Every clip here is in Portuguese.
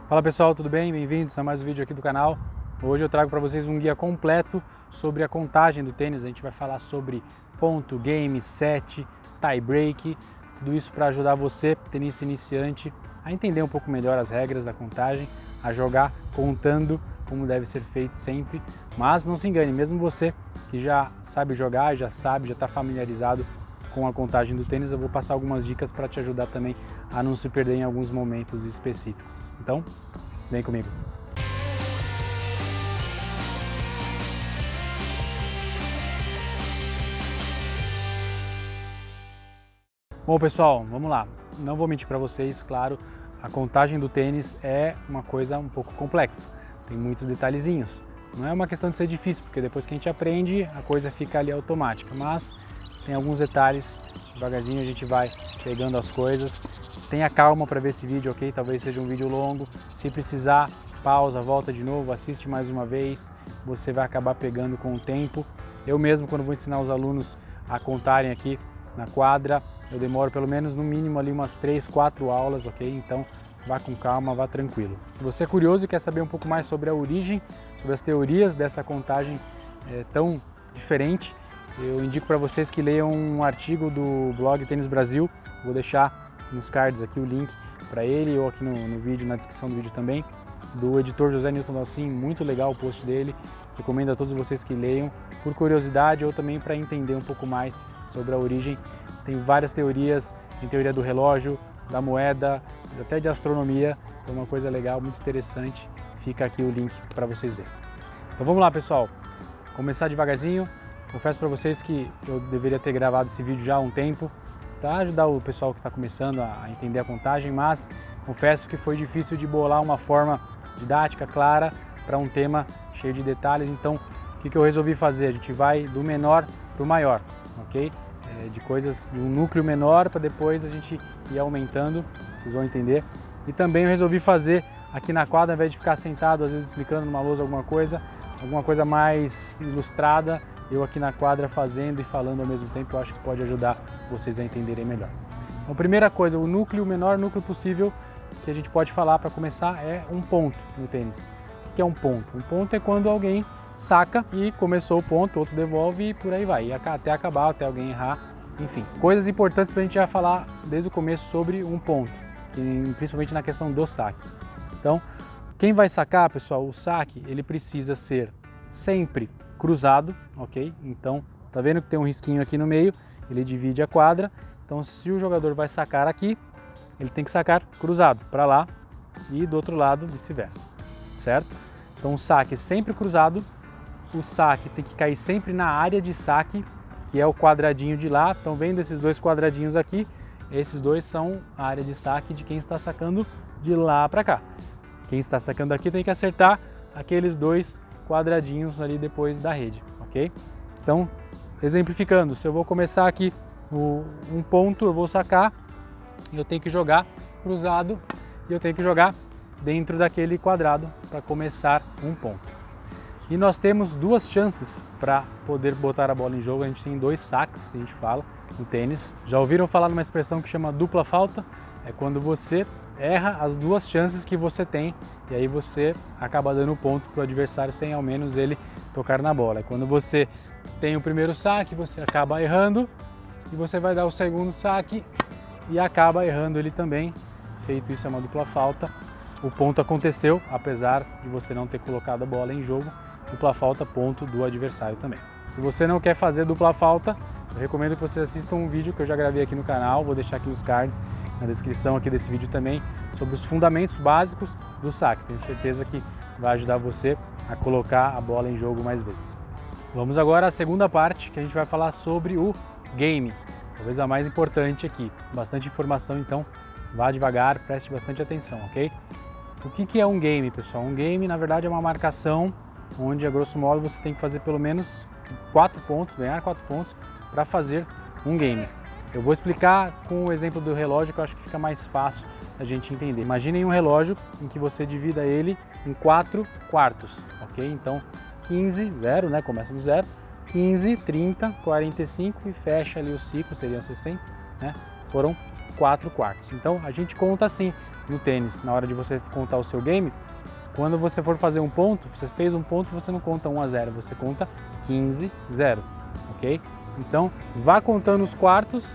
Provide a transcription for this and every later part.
Fala pessoal, tudo bem? Bem-vindos a mais um vídeo aqui do canal. Hoje eu trago para vocês um guia completo sobre a contagem do tênis. A gente vai falar sobre ponto, game, set, tie break, tudo isso para ajudar você, tenista iniciante, a entender um pouco melhor as regras da contagem, a jogar contando como deve ser feito sempre. Mas não se engane, mesmo você que já sabe jogar, já está familiarizado com a contagem do tênis, eu vou passar algumas dicas para te ajudar também a não se perder em alguns momentos específicos. Então, vem comigo. Bom pessoal, vamos lá. Não vou mentir para vocês, claro, a contagem do tênis é uma coisa um pouco complexa. Tem muitos detalhezinhos. Não é uma questão de ser difícil, porque depois que a gente aprende, a coisa fica ali automática. Mas tem alguns detalhes, devagarzinho a gente vai pegando as coisas. Tenha calma para ver esse vídeo, ok? Talvez seja um vídeo longo. Se precisar, pausa, volta de novo, assiste mais uma vez. Você vai acabar pegando com o tempo. Eu mesmo, quando vou ensinar os alunos a contarem aqui na quadra, eu demoro pelo menos no mínimo ali umas 3, 4 aulas, ok? Então vá com calma, vá tranquilo. Se você é curioso e quer saber um pouco mais sobre a origem, sobre as teorias dessa contagem tão diferente, eu indico para vocês que leiam um artigo do blog Tênis Brasil. Vou deixar nos cards aqui o link para ele ou aqui no vídeo, na descrição do vídeo também, do editor José Newton Dalcin. Muito legal o post dele. Recomendo a todos vocês que leiam por curiosidade ou também para entender um pouco mais sobre a origem. Tem várias teorias, tem teoria do relógio, da moeda, até de astronomia. Então é uma coisa legal, muito interessante. Fica aqui o link para vocês verem. Então vamos lá pessoal, começar devagarzinho. Confesso para vocês que eu deveria ter gravado esse vídeo já há um tempo para ajudar o pessoal que está começando a entender a contagem, mas confesso que foi difícil de bolar uma forma didática, clara, para um tema cheio de detalhes. Então, o que eu resolvi fazer? A gente vai do menor para o maior, ok? De coisas de um núcleo menor para depois a gente ir aumentando, vocês vão entender. E também eu resolvi fazer aqui na quadra, ao invés de ficar sentado, às vezes explicando numa lousa alguma coisa mais ilustrada, eu aqui na quadra fazendo e falando ao mesmo tempo. Eu acho que pode ajudar vocês a entenderem melhor. Então, primeira coisa, o núcleo, o menor núcleo possível que a gente pode falar para começar é um ponto no tênis. O que é um ponto? Um ponto é quando alguém saca e começou o ponto, outro devolve e por aí vai, e até acabar, até alguém errar, enfim. Coisas importantes para a gente já falar desde o começo sobre um ponto, principalmente na questão do saque. Então, quem vai sacar, pessoal, o saque, ele precisa ser sempre cruzado, ok? Então, tá vendo que tem um risquinho aqui no meio, ele divide a quadra. Então, se o jogador vai sacar aqui, ele tem que sacar cruzado para lá e do outro lado vice-versa, certo? Então, o saque é sempre cruzado, o saque tem que cair sempre na área de saque, que é o quadradinho de lá. Estão vendo esses dois quadradinhos aqui? Esses dois são a área de saque de quem está sacando de lá para cá. Quem está sacando aqui tem que acertar aqueles dois quadradinhos ali depois da rede, ok? Então, exemplificando, se eu vou começar aqui um ponto, eu vou sacar, eu tenho que jogar cruzado e eu tenho que jogar dentro daquele quadrado para começar um ponto. E nós temos duas chances para poder botar a bola em jogo. A gente tem dois saques, que a gente fala no tênis. Já ouviram falar numa expressão que chama dupla falta? É quando você erra as duas chances que você tem e aí você acaba dando ponto para o adversário sem ao menos ele tocar na bola. É quando você tem o primeiro saque, você acaba errando e você vai dar o segundo saque e acaba errando ele também. Feito isso, é uma dupla falta. O ponto aconteceu, apesar de você não ter colocado a bola em jogo. Dupla falta, ponto do adversário também. Se você não quer fazer dupla falta, eu recomendo que você assista um vídeo que eu já gravei aqui no canal, vou deixar aqui nos cards, na descrição aqui desse vídeo também, sobre os fundamentos básicos do saque. Tenho certeza que vai ajudar você a colocar a bola em jogo mais vezes. Vamos agora à segunda parte, que a gente vai falar sobre o game, talvez a mais importante aqui. Bastante informação, então vá devagar, preste bastante atenção, ok? O que é um game, pessoal? Um game, na verdade, é uma marcação onde, a grosso modo, você tem que fazer pelo menos 4 pontos, ganhar 4 pontos para fazer um game. Eu vou explicar com o exemplo do relógio, que eu acho que fica mais fácil a gente entender. Imaginem um relógio em que você divida ele em 4 quartos, ok? Então, 15, 0, né? Começa no 0, 15, 30, 45 e fecha ali o ciclo, seriam 60, né? Foram 4 quartos. Então, a gente conta assim, no tênis, na hora de você contar o seu game, quando você for fazer um ponto, você fez um ponto, você não conta 1-0, você conta 15-0, ok? Então, vá contando os quartos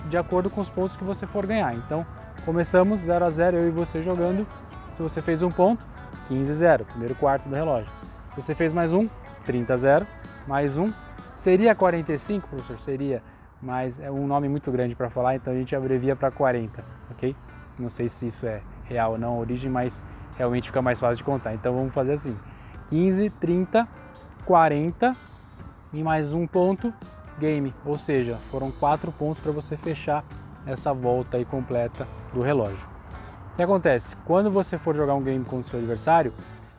de acordo com os pontos que você for ganhar. Então, começamos 0-0, eu e você jogando. Se você fez um ponto, 15-0, primeiro quarto do relógio. Se você fez mais um, 30-0, mais um. Seria 45, professor? Seria, mas é um nome muito grande para falar, então a gente abrevia para 40, ok? Não sei se isso é real ou não a origem, mas realmente fica mais fácil de contar. Então vamos fazer assim, 15, 30, 40 e mais um ponto, game. Ou seja, foram 4 pontos para você fechar essa volta aí completa do relógio. O que acontece? Quando você for jogar um game contra o seu adversário,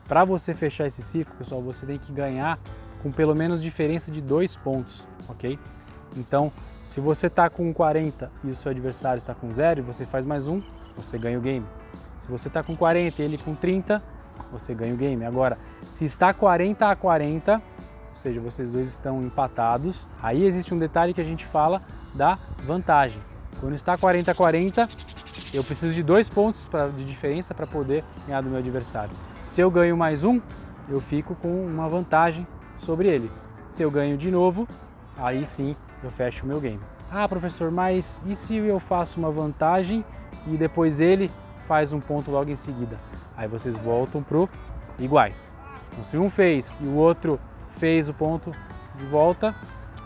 para você fechar esse ciclo, pessoal, você tem que ganhar com pelo menos diferença de 2 pontos, ok? Então, se você está com 40 e o seu adversário está com 0 e você faz mais um, você ganha o game. Se você está com 40 e ele com 30, você ganha o game. Agora, se está 40-40, ou seja, vocês dois estão empatados, aí existe um detalhe que a gente fala da vantagem. Quando está 40-40, eu preciso de 2 pontos de diferença para poder ganhar do meu adversário. Se eu ganho mais um, eu fico com uma vantagem sobre ele. Se eu ganho de novo, aí sim eu fecho o meu game. Ah, professor, mas e se eu faço uma vantagem e depois ele faz um ponto logo em seguida? Aí vocês voltam pro iguais. Então, se um fez e o outro fez o ponto de volta,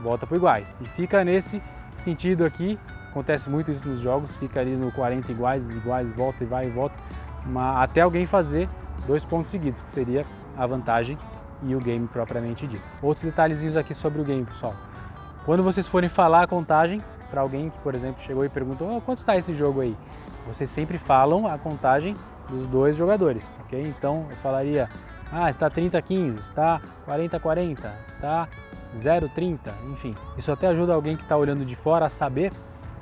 volta pro iguais. E fica nesse sentido aqui, acontece muito isso nos jogos, fica ali no 40 iguais, volta e vai e volta, até alguém fazer 2 pontos seguidos, que seria a vantagem e o game propriamente dito. Outros detalhezinhos aqui sobre o game, pessoal. Quando vocês forem falar a contagem para alguém que, por exemplo, chegou e perguntou: quanto está esse jogo aí? Vocês sempre falam a contagem dos 2 jogadores, ok? Então eu falaria: está 30-15, está 40-40, está 0-30, enfim. Isso até ajuda alguém que está olhando de fora a saber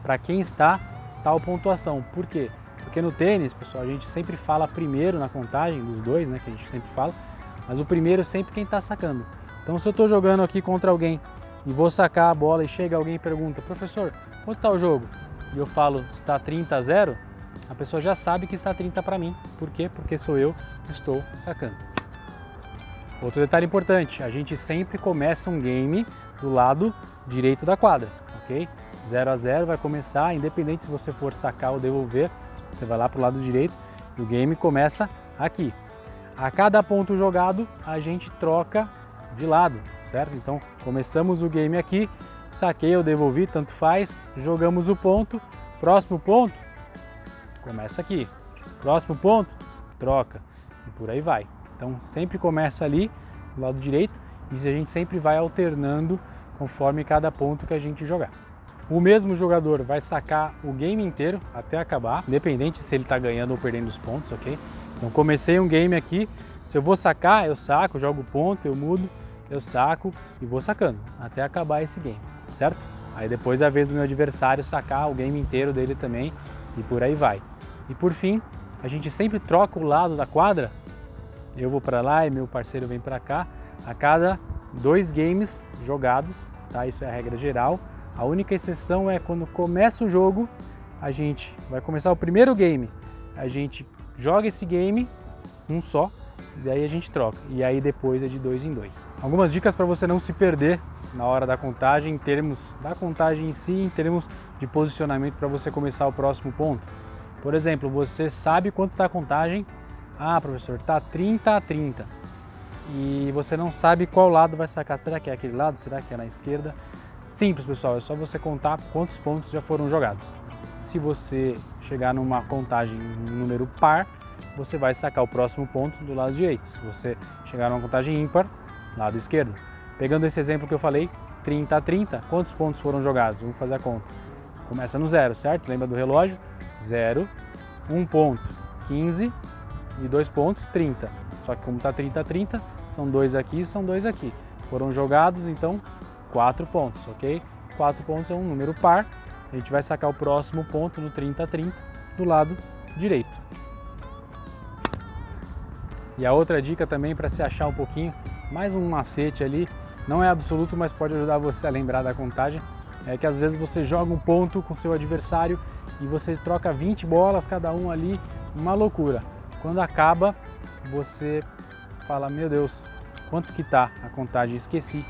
para quem está tal pontuação. Por quê? Porque no tênis, pessoal, a gente sempre fala primeiro na contagem dos 2, né, que a gente sempre fala, mas o primeiro é sempre quem está sacando. Então, se eu estou jogando aqui contra alguém e vou sacar a bola e chega alguém e pergunta: professor, quanto está o jogo? E eu falo: está 30-0, a pessoa já sabe que está 30 para mim. Por quê? Porque sou eu que estou sacando. Outro detalhe importante, a gente sempre começa um game do lado direito da quadra, ok? 0-0 vai começar, independente se você for sacar ou devolver, você vai lá para o lado direito e o game começa aqui. A cada ponto jogado, a gente troca de lado, certo? Então, começamos o game aqui, saquei ou devolvi, tanto faz, jogamos o ponto, próximo ponto, começa aqui, próximo ponto, troca, e por aí vai. Então, sempre começa ali, do lado direito, e a gente sempre vai alternando conforme cada ponto que a gente jogar. O mesmo jogador vai sacar o game inteiro até acabar, independente se ele está ganhando ou perdendo os pontos, ok? Então, comecei um game aqui, se eu vou sacar, eu saco, jogo ponto, eu mudo, eu saco e vou sacando até acabar esse game, certo? Aí depois é a vez do meu adversário sacar o game inteiro dele também e por aí vai. E por fim, a gente sempre troca o lado da quadra, eu vou para lá e meu parceiro vem para cá, a cada 2 games jogados, tá? Isso é a regra geral. A única exceção é quando começa o jogo, a gente vai começar o primeiro game, a gente joga esse game, um só, e daí a gente troca. E aí depois é de 2 em 2. Algumas dicas para você não se perder na hora da contagem, em termos da contagem em si, em termos de posicionamento para você começar o próximo ponto. Por exemplo, você sabe quanto está a contagem. Ah, professor, está 30-30. E você não sabe qual lado vai sacar. Será que é aquele lado? Será que é na esquerda? Simples, pessoal, é só você contar quantos pontos já foram jogados. Se você chegar numa contagem em número par, você vai sacar o próximo ponto do lado direito. Se você chegar numa contagem ímpar, lado esquerdo. Pegando esse exemplo que eu falei, 30-30, quantos pontos foram jogados? Vamos fazer a conta. Começa no 0, certo? Lembra do relógio? 0, 1 ponto, 15 e 2 pontos, 30. Só que como está 30-30, são 2 aqui e são 2 aqui. Foram jogados, então, 4 pontos, ok? 4 pontos é um número par. A gente vai sacar o próximo ponto no 30-30 do lado direito. E a outra dica também para se achar um pouquinho, mais um macete ali, não é absoluto, mas pode ajudar você a lembrar da contagem, é que às vezes você joga um ponto com seu adversário e você troca 20 bolas cada um ali uma loucura. Quando acaba, você fala, meu Deus, quanto que tá a contagem? Esqueci.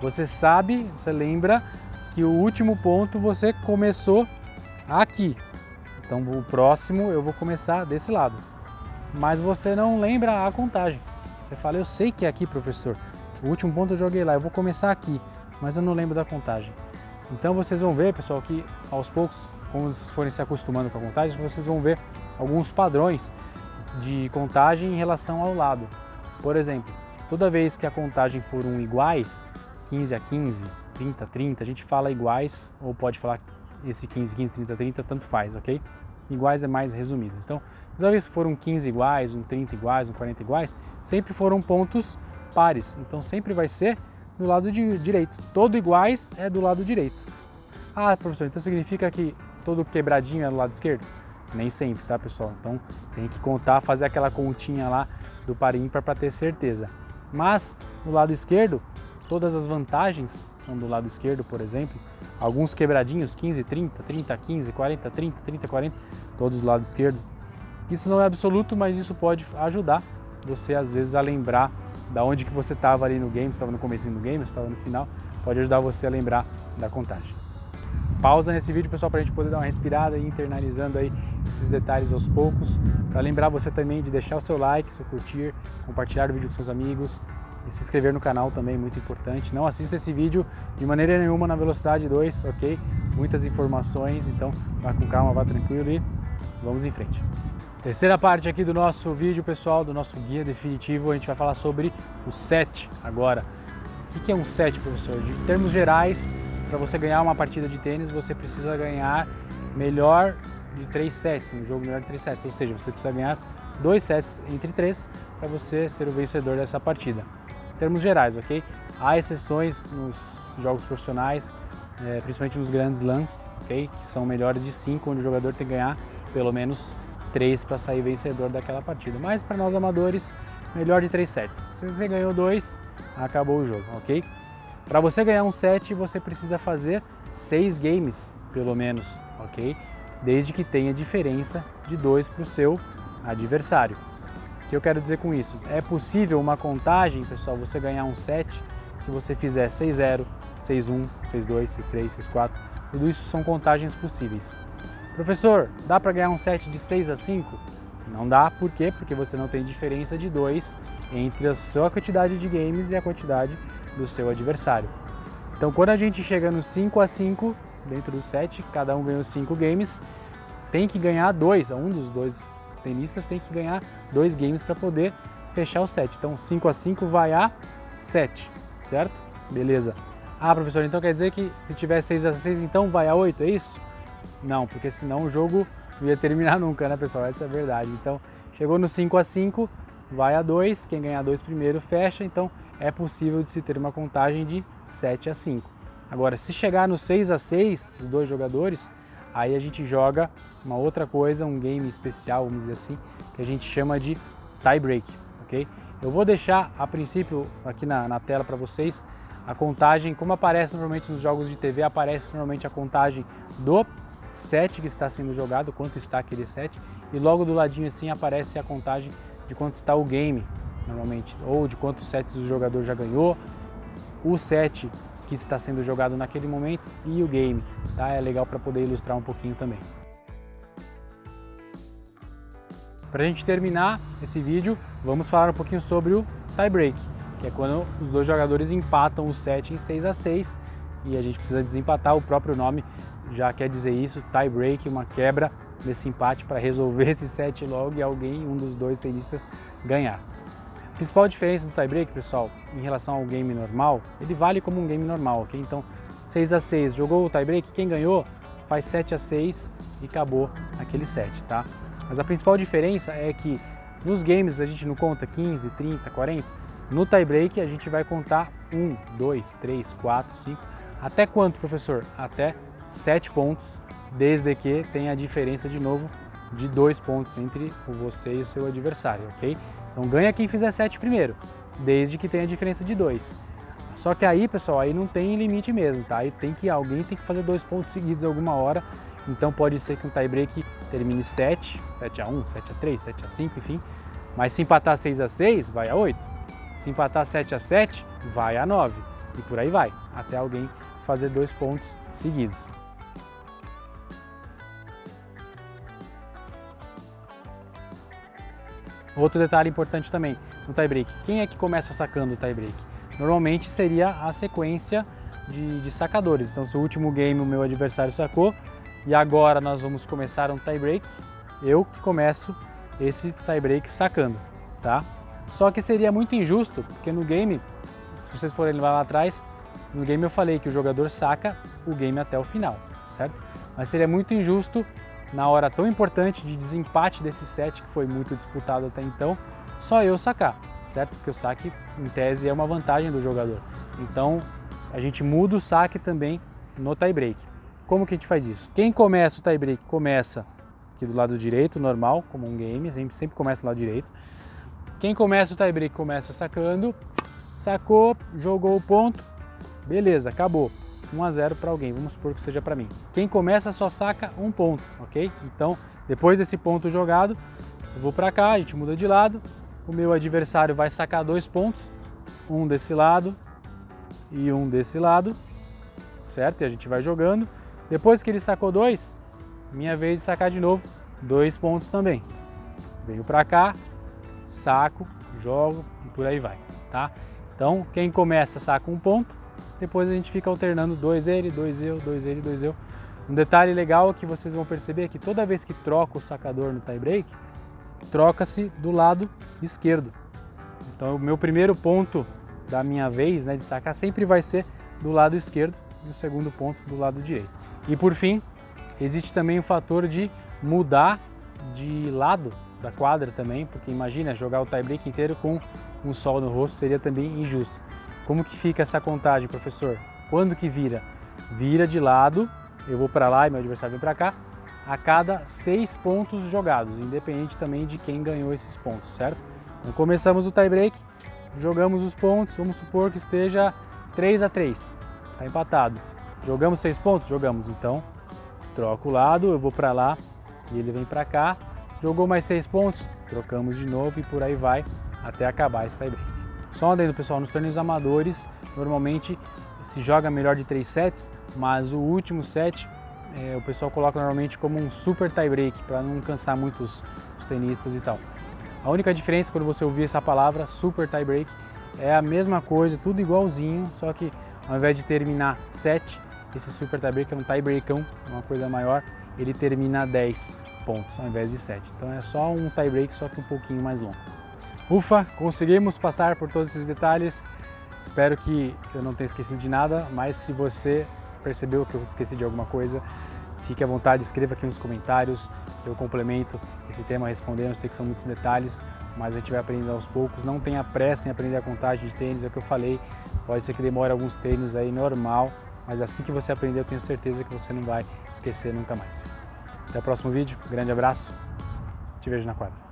Você sabe, você lembra que o último ponto você começou aqui. Então o próximo eu vou começar desse lado. Mas você não lembra a contagem. Você fala, eu sei que é aqui, professor. O último ponto eu joguei lá, eu vou começar aqui, mas eu não lembro da contagem. Então vocês vão ver, pessoal, que aos poucos, como vocês forem se acostumando com a contagem, vocês vão ver alguns padrões de contagem em relação ao lado. Por exemplo, toda vez que a contagem for iguais, 15 a 15, 30 a 30, a gente fala iguais, ou pode falar esse 15, 15, 30 a 30, tanto faz, ok? Iguais é mais resumido. Então, toda vez que for 15 iguais, 30 iguais, 40 iguais, sempre foram pontos pares. Então, sempre vai ser do lado direito. Todo iguais é do lado direito. Ah, professor, então significa que todo quebradinho é do lado esquerdo? Nem sempre, tá, pessoal? Então, tem que contar, fazer aquela continha lá do par ímpar para ter certeza. Mas, no lado esquerdo, todas as vantagens são do lado esquerdo, por exemplo. Alguns quebradinhos, 15, 30, 30, 15, 40, 30, 30, 40, todos do lado esquerdo. Isso não é absoluto, mas isso pode ajudar você, às vezes, a lembrar da onde que você estava ali no game, se estava no começo do game, se estava no final, pode ajudar você a lembrar da contagem. Pausa nesse vídeo, pessoal, para a gente poder dar uma respirada e ir internalizando aí esses detalhes aos poucos. Para lembrar você também de deixar o seu like, seu curtir, compartilhar o vídeo com seus amigos e se inscrever no canal também, muito importante. Não assista esse vídeo de maneira nenhuma na velocidade 2, ok? Muitas informações, então vá com calma, vá tranquilo e vamos em frente. Terceira parte aqui do nosso vídeo, pessoal, do nosso guia definitivo, a gente vai falar sobre o set agora. O que é um set, professor? De termos gerais, para você ganhar uma partida de tênis, você precisa ganhar melhor de 3 sets, um jogo melhor de 3 sets, ou seja, você precisa ganhar 2 sets entre 3 para você ser o vencedor dessa partida. Em termos gerais, ok? Há exceções nos jogos profissionais, principalmente nos grandes slams, ok? Que são melhores de 5, onde o jogador tem que ganhar pelo menos 3 para sair vencedor daquela partida. Mas para nós amadores, melhor de 3 sets. Se você ganhou 2, acabou o jogo, ok? Para você ganhar um set, você precisa fazer 6 games, pelo menos, ok? Desde que tenha diferença de 2 para o seu adversário. O que eu quero dizer com isso? É possível uma contagem, pessoal, você ganhar um set se você fizer 6-0, 6-1, 6-2, 6-3, 6-4. Tudo isso são contagens possíveis. Professor, dá para ganhar um set de 6-5? Não dá, por quê? Porque você não tem diferença de 2 entre a sua quantidade de games e a quantidade do seu adversário. Então, quando a gente chega no 5-5, dentro do set, cada um ganhou 5 games, tem que ganhar 2, um dos dois tenistas tem que ganhar 2 games para poder fechar o set. Então, 5-5 vai a 7, certo? Beleza. Ah, professor, então quer dizer que se tiver 6-6, então vai a 8, é isso? Não, porque senão o jogo não ia terminar nunca, né, pessoal? Essa é a verdade. Então, chegou no 5-5, vai a 2, quem ganhar 2 primeiro fecha, então é possível de se ter uma contagem de 7-5. Agora, se chegar no 6-6, os dois jogadores, aí a gente joga uma outra coisa, um game especial, vamos dizer assim, que a gente chama de tie break, ok? Eu vou deixar, a princípio, aqui na tela para vocês, a contagem, como aparece normalmente nos jogos de TV, aparece normalmente a contagem do set que está sendo jogado, quanto está aquele set, e logo do ladinho assim aparece a contagem de quanto está o game, normalmente, ou de quantos sets o jogador já ganhou, o set que está sendo jogado naquele momento e o game, tá? É legal para poder ilustrar um pouquinho também. Para a gente terminar esse vídeo, vamos falar um pouquinho sobre o tie break, que é quando os dois jogadores empatam o set em 6-6 e a gente precisa desempatar, o próprio nome já quer dizer isso, tie break, uma quebra desse empate para resolver esse set logo e alguém, um dos dois tenistas, ganhar. A principal diferença do tie break, pessoal, em relação ao game normal, ele vale como um game normal, ok? Então, 6-6, jogou o tie break, quem ganhou faz 7-6 e acabou aquele set, tá? Mas a principal diferença é que nos games a gente não conta 15, 30, 40, no tie break a gente vai contar 1, 2, 3, 4, 5, até quanto, professor? Até 7 pontos, desde que tenha a diferença de novo de 2 pontos entre você e o seu adversário, ok? Então ganha quem fizer 7 primeiro, desde que tenha a diferença de 2. Só que aí, pessoal, aí não tem limite mesmo, tá? Aí alguém tem que fazer 2 pontos seguidos alguma hora então pode ser que um tie-break termine 7, 7-1, 7-3, 7-5, enfim. Mas se empatar 6-6, vai a 8. Se empatar 7-7, vai a 9. E por aí vai, até alguém fazer 2 pontos seguidos. Outro detalhe importante também no tie-break, quem é que começa sacando o tie-break? Normalmente seria a sequência de sacadores. Então, se o último game o meu adversário sacou e agora nós vamos começar um tie-break, eu que começo esse tie-break sacando, tá? Só que seria muito injusto, porque no game, se vocês forem lá atrás, no game eu falei que o jogador saca o game até o final, certo? Mas seria muito injusto na hora tão importante de desempate desse set, que foi muito disputado até então, só eu sacar, certo? Porque o saque, em tese, é uma vantagem do jogador. Então, a gente muda o saque também no tie-break. Como que a gente faz isso? Quem começa o tie-break começa aqui do lado direito, normal, como um game, sempre começa do lado direito. Quem começa o tie-break começa sacando, sacou, jogou o ponto, beleza, acabou. 1-0 para alguém, vamos supor que seja para mim. Quem começa só saca 1 ponto, ok? Então, depois desse ponto jogado, eu vou para cá, a gente muda de lado, o meu adversário vai sacar 2 pontos, um desse lado e um desse lado, certo? E a gente vai jogando. Depois que ele sacou 2, minha vez de sacar de novo 2 pontos também. Venho para cá, saco, jogo e por aí vai, tá? Então, quem começa saca 1 ponto, depois a gente fica alternando 2 ele, 2 eu, 2 ele, 2 eu. Um detalhe legal que vocês vão perceber é que toda vez que troca o sacador no tie-break, troca-se do lado esquerdo. Então o meu primeiro ponto da minha vez, né, de sacar sempre vai ser do lado esquerdo e o segundo ponto do lado direito. E por fim, existe também o fator de mudar de lado da quadra também, porque imagina jogar o tie-break inteiro com um sol no rosto seria também injusto. Como que fica essa contagem, professor? Quando que vira? Vira de lado, eu vou para lá e meu adversário vem para cá, a cada 6 pontos jogados, independente também de quem ganhou esses pontos, certo? Então começamos o tie-break, jogamos os pontos, vamos supor que esteja 3-3, está empatado. Jogamos 6 pontos? Jogamos, então troco o lado, eu vou para lá e ele vem para cá, jogou mais 6 pontos, trocamos de novo e por aí vai até acabar esse tie-break. Só um adendo, pessoal, nos torneios amadores, normalmente se joga melhor de 3 sets, mas o último set o pessoal coloca normalmente como um super tie-break, para não cansar muito os tenistas e tal. A única diferença quando você ouvir essa palavra, super tie-break, é a mesma coisa, tudo igualzinho, só que ao invés de terminar 7, esse super tie-break é um tie-breakão, uma coisa maior, ele termina 10 pontos ao invés de 7. Então é só um tie-break, só que um pouquinho mais longo. Ufa, conseguimos passar por todos esses detalhes. Espero que eu não tenha esquecido de nada, mas se você percebeu que eu esqueci de alguma coisa, fique à vontade, escreva aqui nos comentários, que eu complemento esse tema respondendo. Eu sei que são muitos detalhes, mas a gente vai aprendendo aos poucos. Não tenha pressa em aprender a contagem de tênis, é o que eu falei. Pode ser que demore alguns treinos aí, normal, mas assim que você aprender, eu tenho certeza que você não vai esquecer nunca mais. Até o próximo vídeo, grande abraço, te vejo na quadra.